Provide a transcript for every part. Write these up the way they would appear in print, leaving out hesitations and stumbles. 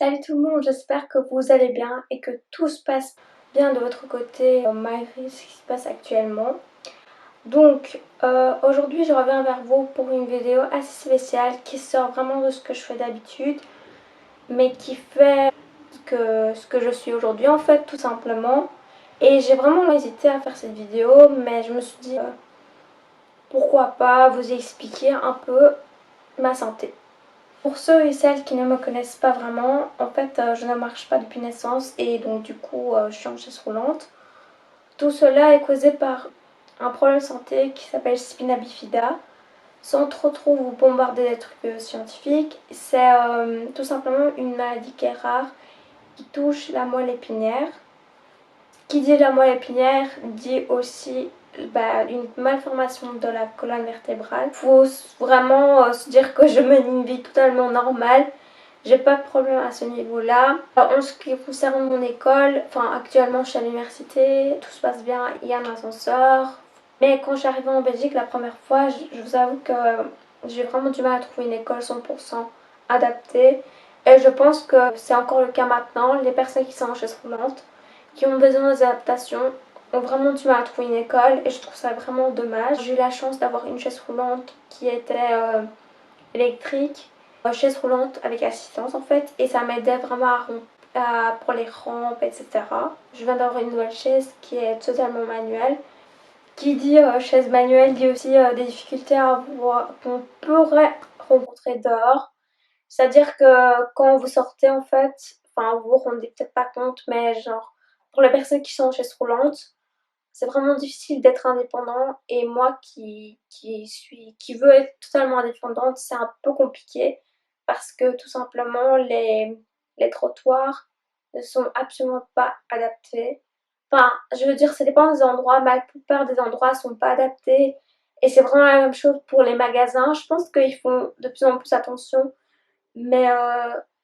Salut tout le monde, j'espère que vous allez bien et que tout se passe bien de votre côté malgré ce qui se passe actuellement. Donc aujourd'hui je reviens vers vous pour une vidéo assez spéciale qui sort vraiment de ce que je fais d'habitude mais qui fait ce que je suis aujourd'hui en fait tout simplement. Et j'ai vraiment hésité à faire cette vidéo mais je me suis dit pourquoi pas vous expliquer un peu ma santé. Pour ceux et celles qui ne me connaissent pas vraiment, en fait, je ne marche pas depuis naissance et donc du coup, je suis en chaise roulante. Tout cela est causé par un problème de santé qui s'appelle spina bifida. Sans trop vous bombarder des trucs scientifiques, c'est tout simplement une maladie qui est rare, qui touche la moelle épinière. Qui dit la moelle épinière dit aussi une malformation de la colonne vertébrale. Il faut vraiment se dire que je mène une vie totalement normale. J'ai pas de problème à ce niveau-là. En ce qui concerne mon école, enfin actuellement je suis à l'université, tout se passe bien, il y a un ascenseur. Mais quand je suis arrivée en Belgique la première fois, je vous avoue que j'ai vraiment du mal à trouver une école 100% adaptée. Et je pense que c'est encore le cas maintenant. Les personnes qui sont en chaise roulante, qui ont besoin d'adaptation, ont vraiment du mal à trouver une école et je trouve ça vraiment dommage. J'ai eu la chance d'avoir une chaise roulante qui était électrique, chaise roulante avec assistance en fait, et ça m'aidait vraiment pour les rampes, etc. Je viens d'avoir une nouvelle chaise qui est totalement manuelle. Qui dit chaise manuelle dit aussi des difficultés qu'on pourrait rencontrer dehors. C'est-à-dire que quand vous sortez en fait, enfin vous vous rendez peut-être pas compte, mais genre pour les personnes qui sont en chaise roulante, c'est vraiment difficile d'être indépendant et moi qui veux être totalement indépendante, c'est un peu compliqué parce que tout simplement les trottoirs ne sont absolument pas adaptés. Enfin, je veux dire, ça dépend des endroits, mais la plupart des endroits sont pas adaptés et c'est vraiment la même chose pour les magasins. Je pense qu'ils font de plus en plus attention, mais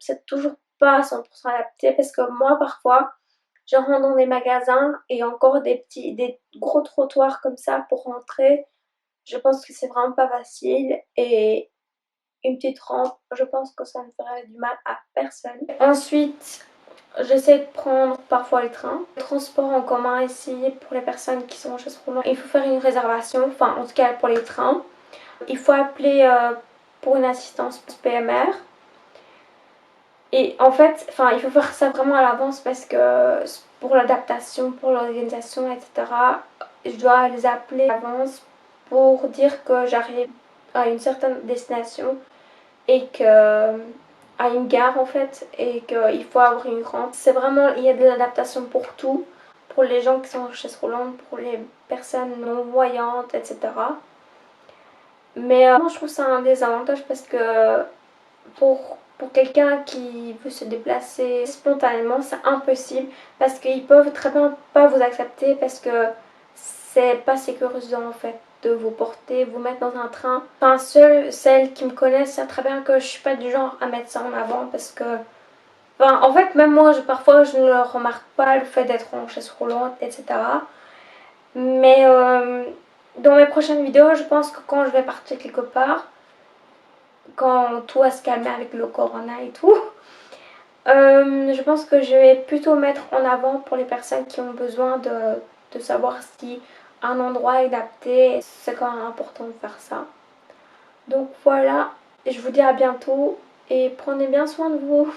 c'est toujours pas 100% adapté parce que moi parfois je rentre dans des magasins et encore des gros trottoirs comme ça pour rentrer. Je pense que c'est vraiment pas facile et une petite rampe, je pense que ça ne ferait du mal à personne. Ensuite, j'essaie de prendre parfois le train. Le transport en commun ici, pour les personnes qui sont en chaise roulante, il faut faire une réservation, enfin en tout cas pour les trains. Il faut appeler pour une assistance PMR. Et en fait, enfin, il faut faire ça vraiment à l'avance parce que pour l'adaptation, pour l'organisation, etc., je dois les appeler à l'avance pour dire que j'arrive à une certaine destination et que à une gare en fait et qu'il faut avoir une rampe. C'est vraiment, il y a de l'adaptation pour tout, pour les gens qui sont en chaise roulante, pour les personnes non voyantes, etc. Mais moi je trouve ça un désavantage parce que pour quelqu'un qui veut se déplacer spontanément, c'est impossible parce qu'ils peuvent très bien pas vous accepter parce que c'est pas sécurisant en fait de vous porter, vous mettre dans un train. Enfin, seules celles qui me connaissent savent très bien que je suis pas du genre à mettre ça en avant parce que enfin, en fait, même moi, parfois, je ne le remarque pas le fait d'être en chaise roulante, etc. Mais dans mes prochaines vidéos, je pense que quand je vais partir quelque part, quand tout va se calmer avec le corona et tout, je pense que je vais plutôt mettre en avant pour les personnes qui ont besoin de savoir si un endroit est adapté. C'est quand même important de faire ça. Donc voilà, je vous dis à bientôt et prenez bien soin de vous.